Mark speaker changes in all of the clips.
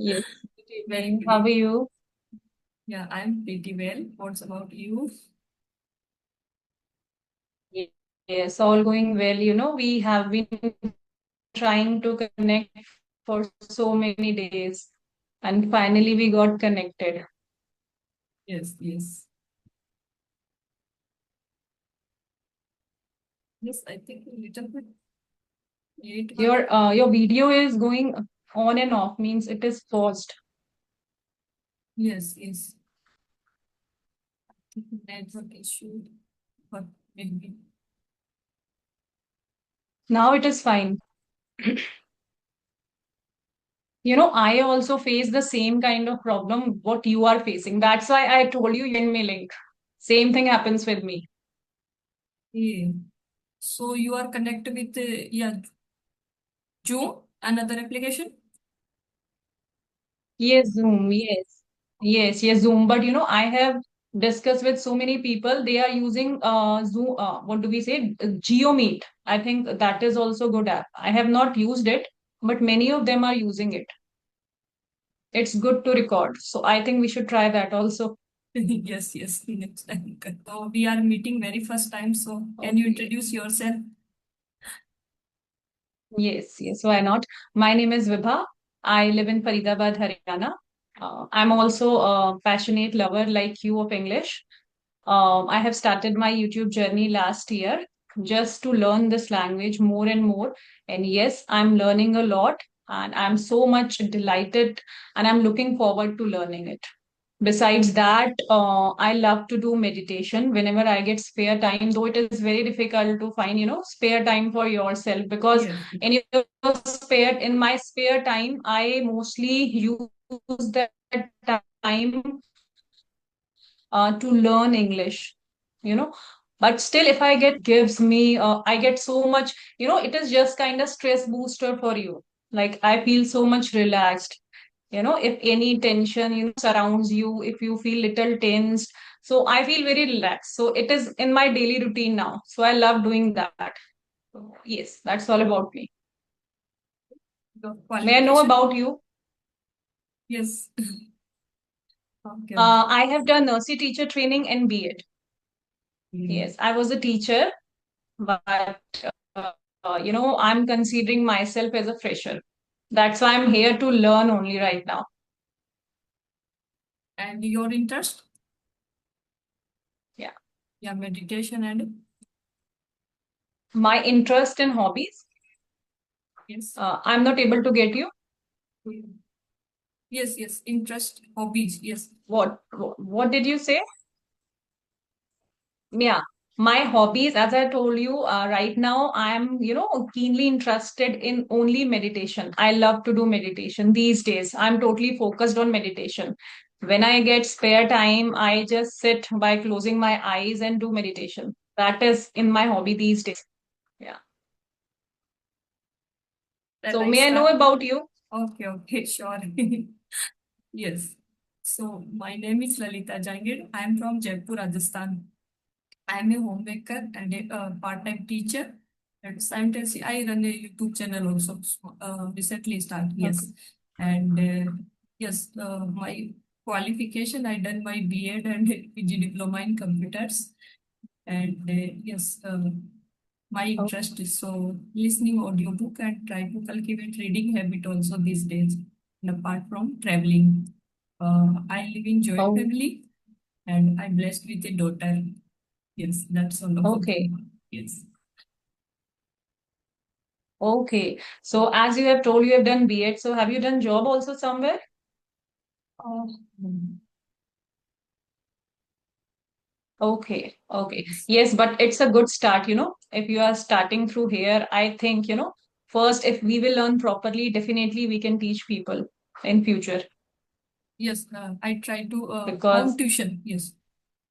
Speaker 1: Yes. Good
Speaker 2: Very
Speaker 1: evening.
Speaker 2: good
Speaker 1: How are
Speaker 2: evening.
Speaker 1: you?
Speaker 2: Yeah, I'm pretty well. What's about you?
Speaker 1: Ye- Yes, all going well. We have been trying to connect for so many days, and finally we got connected.
Speaker 2: Yes, yes. Yes, I think a little bit late, but
Speaker 1: Your video is going on and off, means it is paused.
Speaker 2: yes, yes. I think network issue, but maybe.
Speaker 1: Now it is fine. I also face the same kind of problem what you are facing. That's why I told you join me link. Same thing happens with me.
Speaker 2: Yeah. So you are connected with yeah, Zoom, another application?
Speaker 1: Yes, Zoom. Yes. Yes, Zoom. But I have discussed with so many people. They are using Zoom. What do we say? GeoMeet. I think that is also good app. I have not used it, but many of them are using it. It's good to record. So I think we should try that also.
Speaker 2: Yes, yes. Next time. So we are meeting very first time. So can you
Speaker 1: Okay.
Speaker 2: introduce yourself?
Speaker 1: Yes. Why not? My name is Vibha. I live in Faridabad, Haryana. I'm also a passionate lover like you of English. I have started my YouTube journey last year just to learn this language more and more. And yes, I'm learning a lot and I'm so much delighted and I'm looking forward to learning it. Besides that, I love to do meditation whenever I get spare time, though it is very difficult to find, spare time for yourself because
Speaker 2: Yes.
Speaker 1: in my spare time, I mostly use that time to learn English, you know. But still, if I get gives me, I get so much, it is just kind of stress booster for you. Like I feel so much relaxed. If any tension, surrounds you, if you feel little tensed, so I feel very relaxed. So it is in my daily routine now. So I love doing that. So, yes, that's all about me.
Speaker 2: Your
Speaker 1: May I know
Speaker 2: qualification?
Speaker 1: about you?
Speaker 2: Yes. Okay, okay.
Speaker 1: I have done nursery teacher training and B.Ed.
Speaker 2: Mm.
Speaker 1: Yes, I was a teacher, but I'm considering myself as a fresher. That's why I'm here to learn only right now.
Speaker 2: And your interest?
Speaker 1: Yeah.
Speaker 2: Yeah, meditation and
Speaker 1: My interest and hobbies.
Speaker 2: yes.
Speaker 1: I'm not able to get you.
Speaker 2: Mm. Yes, yes. Interest, hobbies. Yes.
Speaker 1: What did you say? Yeah. My hobbies, as I told you, right now I'm, keenly interested in only meditation. I love to do meditation these days. I'm totally focused on meditation. When I get spare time, I just sit by closing my eyes and do meditation. That is in my hobby these days. Yeah.
Speaker 2: Then
Speaker 1: So
Speaker 2: I
Speaker 1: may I know
Speaker 2: start.
Speaker 1: about you?
Speaker 2: Okay, okay, sure. Yes. So my name is Lalita Jangir. I am from Jaipur, Rajasthan. I am a homemaker and a part-time teacher. And simultaneously, I run a YouTube channel also. So, recently started,
Speaker 1: Okay.
Speaker 2: yes. And yes, my qualification, I done my B.Ed and PG diploma in computers. And yes, my interest is so listening audiobook and try to cultivate reading habit also these days. And apart from traveling, I live in joint
Speaker 1: Oh,
Speaker 2: family and I'm blessed with a daughter. Yes, that's all about
Speaker 1: okay.
Speaker 2: me. Yes.
Speaker 1: Okay. So as you have told, you have done B.Ed. So have you done job also somewhere?
Speaker 2: Oh,
Speaker 1: Okay.
Speaker 2: yes.
Speaker 1: Yes, but it's a good start, If you are starting through here, I think, first, if we will learn properly, definitely we can teach people in future.
Speaker 2: Yes, I try to home
Speaker 1: Because,
Speaker 2: tuition. Yes,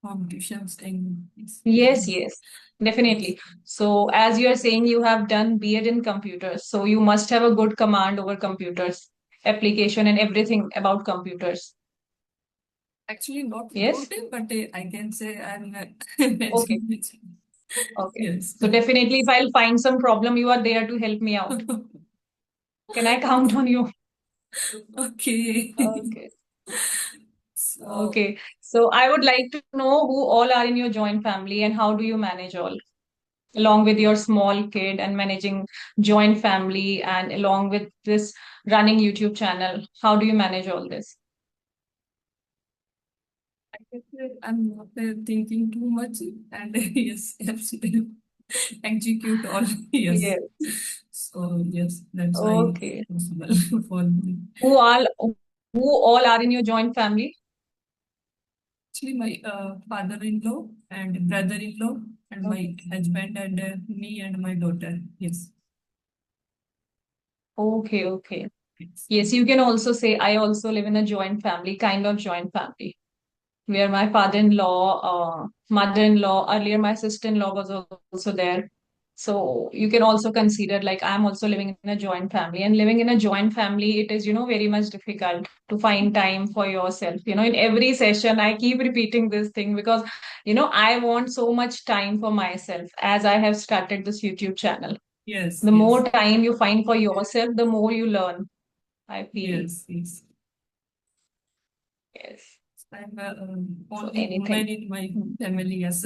Speaker 2: home tuitions and yes.
Speaker 1: yes,
Speaker 2: Yes.
Speaker 1: definitely. So, as you are saying, you have done B.Ed in computers. So, you must have a good command over computers, application, and everything about computers.
Speaker 2: Actually, not
Speaker 1: Yes?
Speaker 2: good, but I can say I'm
Speaker 1: Okay.
Speaker 2: managing.
Speaker 1: Okay.
Speaker 2: Yes.
Speaker 1: So, definitely, if I'll find some problem, you are there to help me out. Can I count on you?
Speaker 2: Okay.
Speaker 1: Okay.
Speaker 2: So,
Speaker 1: Okay. So I would like to know who all are in your joint family and how do you manage all, along with your small kid and managing joint family and along with this running YouTube channel. How do you manage all this?
Speaker 2: I guess I'm not thinking too much, and yes, absolutely execute all. Yes.
Speaker 1: Yes.
Speaker 2: So yes, that's why
Speaker 1: Okay.
Speaker 2: possible for me.
Speaker 1: Who all who all are in your joint family?
Speaker 2: Actually, my father-in-law and brother-in-law and my husband and me and my daughter. Yes.
Speaker 1: Okay, okay.
Speaker 2: Yes.
Speaker 1: Yes, you can also say I also live in a joint family, kind of joint family, where my father-in-law, mother-in-law, earlier my sister-in-law was also there. So you can also consider like I'm also living in a joint family, and living in a joint family, it is, very much difficult to find time for yourself. In every session, I keep repeating this thing because, I want so much time for myself as I have started this YouTube channel.
Speaker 2: Yes.
Speaker 1: The more
Speaker 2: Yes.
Speaker 1: time you find for yourself, the more you learn, I feel.
Speaker 2: Yes. Yes.
Speaker 1: Yes.
Speaker 2: I'm
Speaker 1: So
Speaker 2: only woman
Speaker 1: anything.
Speaker 2: in my
Speaker 1: Hmm.
Speaker 2: family. Yes.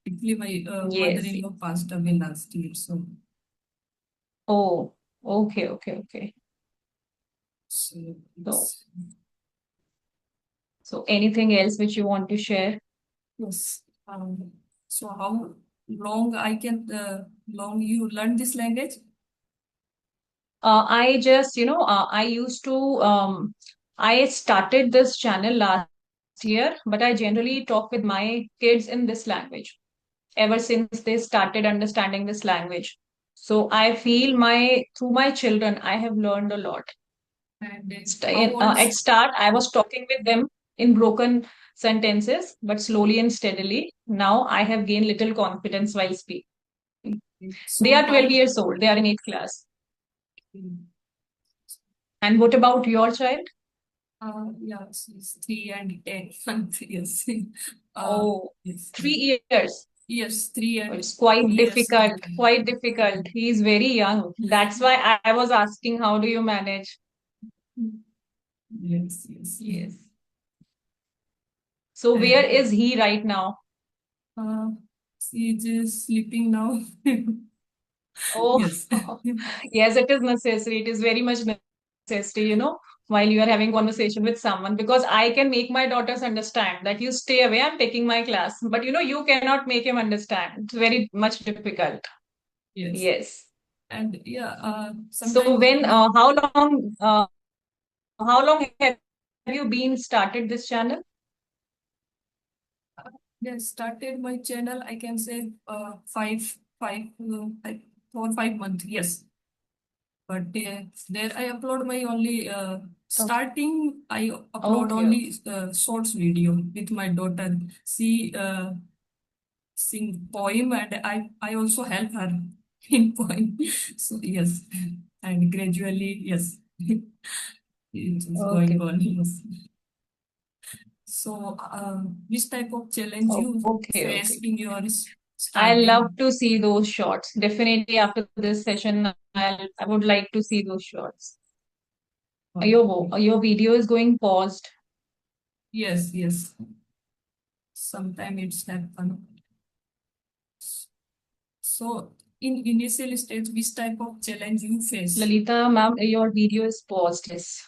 Speaker 2: Actually, my
Speaker 1: Yes.
Speaker 2: mother-in-law passed away last year. So,
Speaker 1: Oh, okay, okay, okay.
Speaker 2: so
Speaker 1: So,
Speaker 2: it's,
Speaker 1: so anything else which you want to share?
Speaker 2: yes. So how long I can long you learn this language?
Speaker 1: I just, I started this channel last year, but I generally talk with my kids in this language ever since they started understanding this language. So I feel through my children, I have learned a lot.
Speaker 2: And how old?
Speaker 1: At start, I was talking with them in broken sentences, but slowly and steadily, now I have gained little confidence while speaking. They
Speaker 2: So
Speaker 1: are 12
Speaker 2: how?
Speaker 1: years old. They are in 8th class. And what about your child?
Speaker 2: Yeah, she's 3 and 10 months. Yes.
Speaker 1: Oh,
Speaker 2: Yes.
Speaker 1: 3 years.
Speaker 2: Yes, three
Speaker 1: Oh,
Speaker 2: and
Speaker 1: it's quite
Speaker 2: 3 years and
Speaker 1: difficult, quite difficult. He is very young. That's why I was asking, how do you manage?
Speaker 2: yes, yes.
Speaker 1: Yes. So where
Speaker 2: And
Speaker 1: is he right now?
Speaker 2: uh, she's just sleeping now.
Speaker 1: Oh,
Speaker 2: Yes.
Speaker 1: yes, it is necessary. It is very much necessary, while you are having conversation with someone, because I can make my daughters understand that you stay away, I'm taking my class. But you cannot make him understand. It's very much difficult.
Speaker 2: Yes.
Speaker 1: Yes.
Speaker 2: And yeah,
Speaker 1: So
Speaker 2: sometimes we
Speaker 1: how long have you been started this channel?
Speaker 2: yeah, started my channel, I can say 4 5 months. Yes. But there I upload my only
Speaker 1: Okay.
Speaker 2: starting I upload
Speaker 1: Okay.
Speaker 2: only shorts video with my daughter. She sing poem and I also help her in poem. So yes, and gradually yes, it is going
Speaker 1: Okay.
Speaker 2: on. Yes. So which type of challenge you
Speaker 1: Okay.
Speaker 2: face
Speaker 1: Okay.
Speaker 2: in your
Speaker 1: I love
Speaker 2: starting?
Speaker 1: to see those shots. Definitely after this session, I would like to see those shots. Your video is going paused.
Speaker 2: Yes, yes. Sometimes it's happen. So in initial stage, which type of challenge you face?
Speaker 1: Lalita, ma'am, your video is paused. Yes.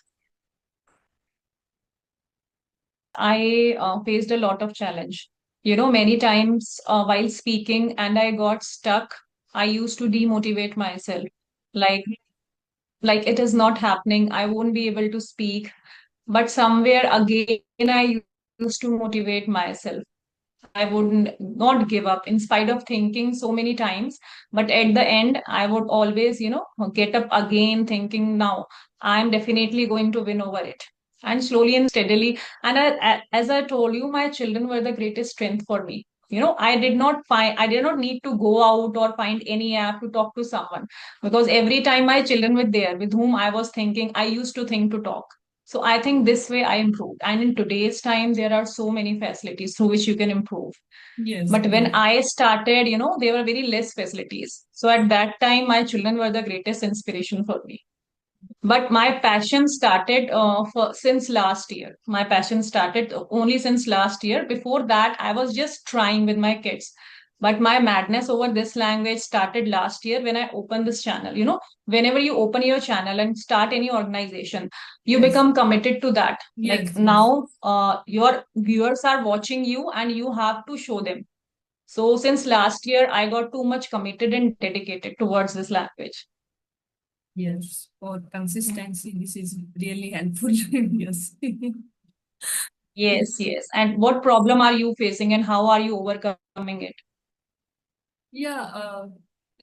Speaker 1: I faced a lot of challenge. Many times while speaking and I got stuck, I used to demotivate myself. Like, like it is not happening. I won't be able to speak. But somewhere again, I used to motivate myself. I would not give up in spite of thinking so many times. But at the end, I would always, get up again thinking, now I'm definitely going to win over it. And slowly and steadily. And as I told you, my children were the greatest strength for me. I did not need to go out or find any app to talk to someone because every time my children were there with whom I was thinking, I used to think to talk. So I think this way I improved. And in today's time, there are so many facilities through which you can improve.
Speaker 2: Yes,
Speaker 1: But
Speaker 2: yes.
Speaker 1: when I started, there were very less facilities. So at that time, my children were the greatest inspiration for me. But my passion started since last year. My passion started only since last year. Before that, I was just trying with my kids. But my madness over this language started last year when I opened this channel. You know, whenever you open your channel and start any organization, you
Speaker 2: Yes,
Speaker 1: become committed to that. Like
Speaker 2: yes, yes,
Speaker 1: now, your viewers are watching you and you have to show them. So since last year, I got too much committed and dedicated towards this language.
Speaker 2: yes. For consistency, this is really helpful. Yes.
Speaker 1: Yes,
Speaker 2: Yes.
Speaker 1: yes. And what problem are you facing and how are you overcoming it?
Speaker 2: Yeah,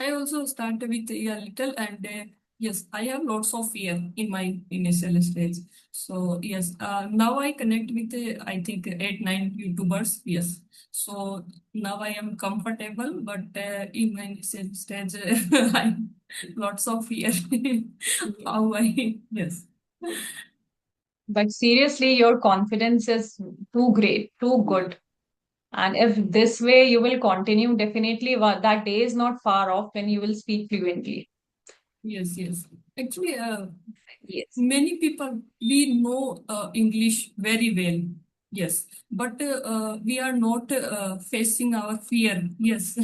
Speaker 2: I also started with a little, and yes, I have lots of fear in my initial stage. So yes, now I connect with I think 8, 9 YouTubers. Yes, so now I am comfortable, but in my initial stage, I lots of fear. How I yes,
Speaker 1: But seriously, your confidence is too great, too good. And if this way you will continue, definitely that day is not far off when you will speak fluently.
Speaker 2: yes, yes. Actually,
Speaker 1: Yes.
Speaker 2: many people we know English very well, yes, but we are not facing our fear. Yes,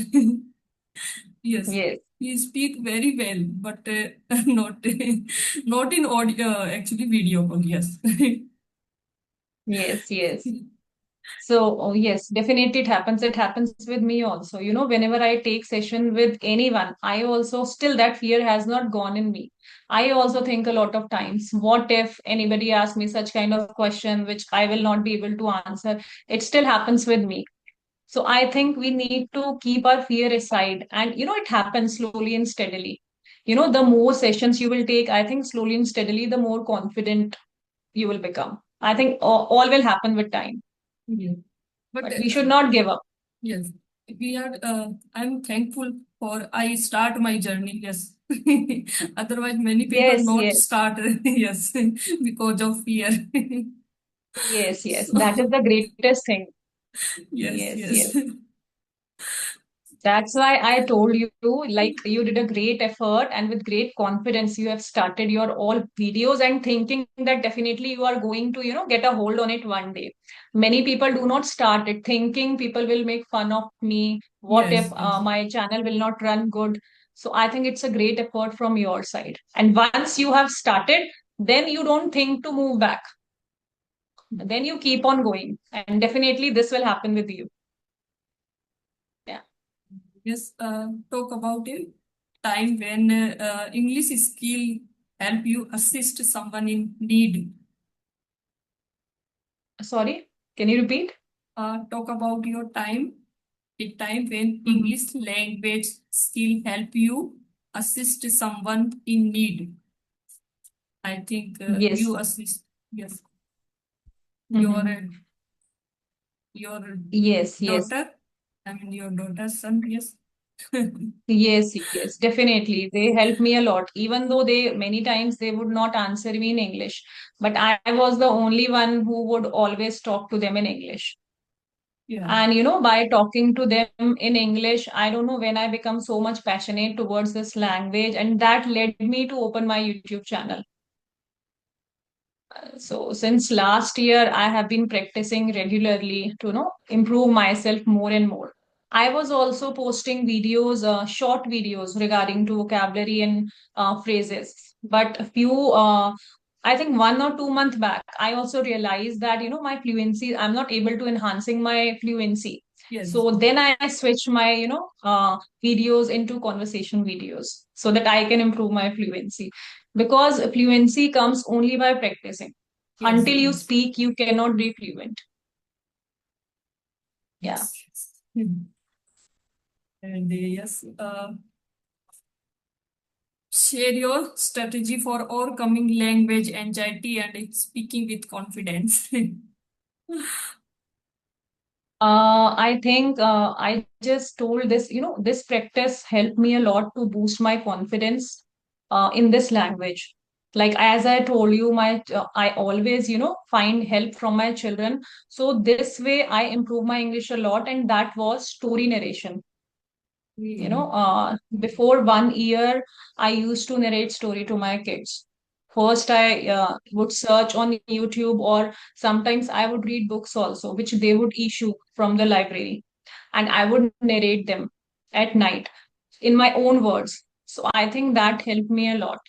Speaker 2: yes,
Speaker 1: Yes.
Speaker 2: we speak very well, but not not in audio. Actually, video call. Yes,
Speaker 1: Yes, yes. So, oh, yes, definitely it happens. It happens with me also. You know, whenever I take session with anyone, I also still that fear has not gone in me. I also think a lot of times, what if anybody asks me such kind of question which I will not be able to answer? It still happens with me. So I think we need to keep our fear aside. And, you know, it happens slowly and steadily. You know, the more sessions you will take, I think slowly and steadily, the more confident you will become. I think all will happen with time,
Speaker 2: yeah. But
Speaker 1: but we should not give up.
Speaker 2: yes, we are. I'm thankful for I start my journey. Yes, otherwise many people
Speaker 1: Yes,
Speaker 2: not
Speaker 1: yes,
Speaker 2: start. Yes, because of fear.
Speaker 1: yes, yes. That is
Speaker 2: So
Speaker 1: the greatest thing.
Speaker 2: yes,
Speaker 1: Yes,
Speaker 2: yes,
Speaker 1: yes. That's why I told you, like, you did a great effort and with great confidence, you have started your all videos and thinking that definitely you are going to, you know, get a hold on it one day. Many people do not start it thinking people will make fun of me. What if
Speaker 2: yes, yes,
Speaker 1: my channel will not run good? So I think it's a great effort from your side. And once you have started, then you don't think to move back. Then you keep on going. And definitely this will happen with you. Yeah.
Speaker 2: yes. Talk about a time when English skill help you assist someone in need.
Speaker 1: Sorry, can you repeat?
Speaker 2: Talk about your time, a time when
Speaker 1: Mhm.
Speaker 2: English language skill help you assist someone in need. I think
Speaker 1: Yes.
Speaker 2: you assist, yes, your
Speaker 1: Mhm.
Speaker 2: your
Speaker 1: Yes, yes,
Speaker 2: daughter, I mean your daughter's son, yes.
Speaker 1: yes, yes, definitely. They help me a lot, even though they many times they would not answer me in English. But I was the only one who would always talk to them in English.
Speaker 2: Yeah.
Speaker 1: And you know, by talking to them in English, I don't know when I become so much passionate towards this language, and that led me to open my YouTube channel. So since last year, I have been practicing regularly to, you know, improve myself more and more. I was also posting videos, short videos regarding to vocabulary and phrases. But a few, I think 1 or 2 months back, I also realized that, you know, my fluency, I'm not able to enhancing my fluency.
Speaker 2: Yes.
Speaker 1: So then I switched my, you know, videos into conversation videos so that I can improve my fluency. Because fluency comes only by practicing.
Speaker 2: Yes.
Speaker 1: Until you
Speaker 2: Yes.
Speaker 1: speak, you cannot be fluent. Yeah.
Speaker 2: Yes. Hmm. And yes, share your strategy for overcoming language anxiety and speaking with confidence.
Speaker 1: I think I just told this, you know, this practice helped me a lot to boost my confidence in this language. Like as I told you, I always, you know, find help from my children. So this way I improve my English a lot, and that was story narration. You
Speaker 2: Hmm.
Speaker 1: know, before 1 year, I used to narrate story to my kids. First, I would search on YouTube, or sometimes I would read books also, which they would issue from the library, and I would narrate them at night in my own words. So I think that helped me a lot.